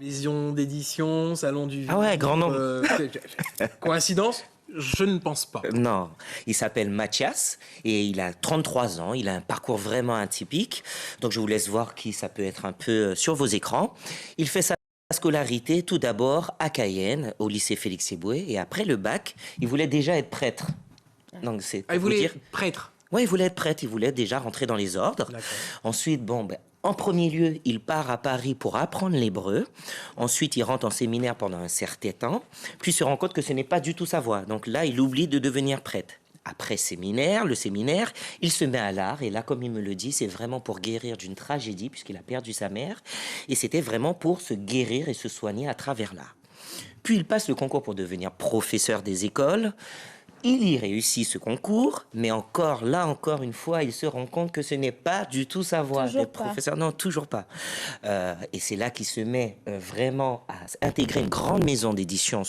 Maison d'édition, salon du Ah ouais, grand nombre. Coïncidence? Je ne pense pas. Non, il s'appelle Mathias et il a 33 ans. Il a un parcours vraiment atypique. Donc je vous laisse voir qui ça peut être un peu sur vos écrans. Il fait sa scolarité tout d'abord à Cayenne, au lycée Félix Éboué. Et après le bac, il voulait déjà être prêtre. Donc c'est Ah, il voulait être prêtre? Oui, il voulait être prêtre. Il voulait déjà rentrer dans les ordres. Ensuite, en premier lieu, il part à Paris pour apprendre l'hébreu. Ensuite, il rentre en séminaire pendant un certain temps. Puis, il se rend compte que ce n'est pas du tout sa voie. Donc là, il oublie de devenir prêtre. Après le séminaire, il se met à l'art. Et là, comme il me le dit, c'est vraiment pour guérir d'une tragédie, puisqu'il a perdu sa mère. Et c'était vraiment pour se guérir et se soigner à travers l'art. Puis, il passe le concours pour devenir professeur des écoles. Il y réussit ce concours, mais encore une fois, il se rend compte que ce n'est pas du tout sa voie d'être professeur. Non, toujours pas. Et c'est là qu'il se met vraiment à intégrer une grande maison d'édition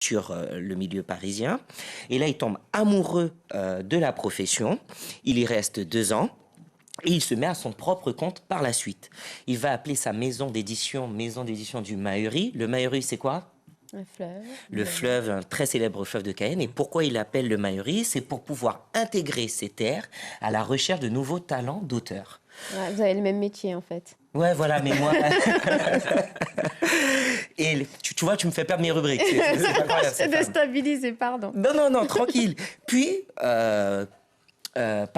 sur le milieu parisien. Et là, il tombe amoureux de la profession. Il y reste 2 ans. Et il se met à son propre compte par la suite. Il va appeler sa maison d'édition du Mahury. Le Mahury, c'est quoi ? Un fleuve. Le fleuve, un très célèbre fleuve de Cayenne. Et pourquoi il l'appelle le Mahury? C'est pour pouvoir intégrer ces terres à la recherche de nouveaux talents d'auteurs. Ouais, vous avez le même métier, en fait. Ouais, voilà, mais moi... Et tu vois, tu me fais perdre mes rubriques. C'est déstabilisé, pardon. Non, tranquille. Puis, par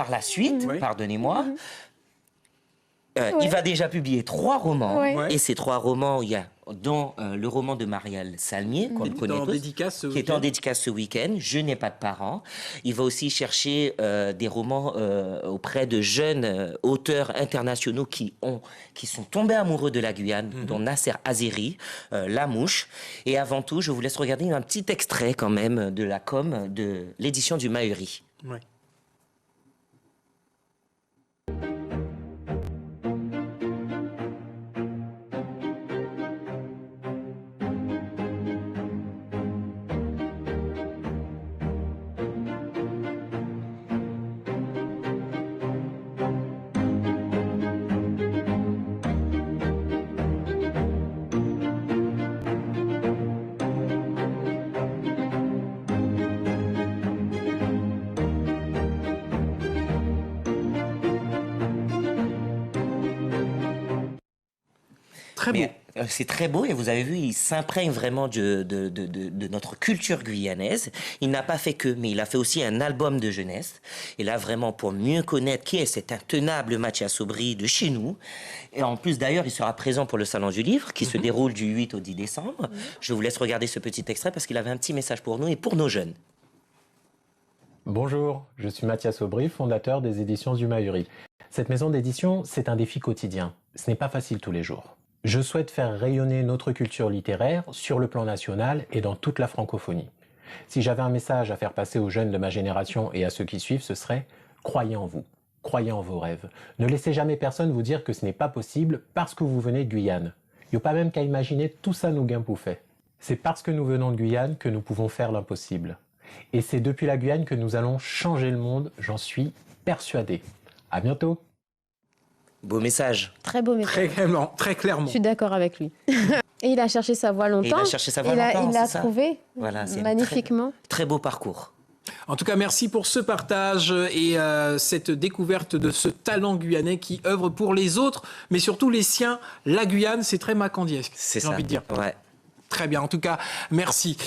la suite, pardonnez-moi... Il va déjà publier 3 romans. Et ces 3 romans, il y a dont le roman de Marielle Salmier, qu'on connaît tous, qui est en dédicace ce week-end, Je n'ai pas de parents. Il va aussi chercher des romans auprès de jeunes auteurs internationaux qui sont tombés amoureux de la Guyane, dont Nasser Azeri, La Mouche. Et avant tout, je vous laisse regarder un petit extrait quand même de la com de l'édition du Mahury. Ouais. Très beau. C'est très beau et vous avez vu, il s'imprègne vraiment de notre culture guyanaise. Il n'a pas fait que, mais il a fait aussi un album de jeunesse. Et là, vraiment, pour mieux connaître qui est cet intenable Mathias Aubry de chez nous. Et en plus, d'ailleurs, il sera présent pour le Salon du Livre qui se déroule du 8 au 10 décembre. Je vous laisse regarder ce petit extrait parce qu'il avait un petit message pour nous et pour nos jeunes. Bonjour, je suis Mathias Aubry, fondateur des éditions du Mahury. Cette maison d'édition, c'est un défi quotidien. Ce n'est pas facile tous les jours. Je souhaite faire rayonner notre culture littéraire sur le plan national et dans toute la francophonie. Si j'avais un message à faire passer aux jeunes de ma génération et à ceux qui suivent, ce serait « Croyez en vous, croyez en vos rêves. Ne laissez jamais personne vous dire que ce n'est pas possible parce que vous venez de Guyane. Il n'y a pas même qu'à imaginer tout ça nous gain pour fait. C'est parce que nous venons de Guyane que nous pouvons faire l'impossible. Et c'est depuis la Guyane que nous allons changer le monde, j'en suis persuadé. À bientôt. Beau message. Très beau message. Très clairement. Je suis d'accord avec lui. Et il a cherché sa voie longtemps. Il l'a trouvé voilà, magnifiquement. Très beau parcours. En tout cas, merci pour ce partage et cette découverte de ce talent guyanais qui œuvre pour les autres, mais surtout les siens. La Guyane, c'est très macandiesque, j'ai envie de dire. Ouais. Très bien, en tout cas, merci.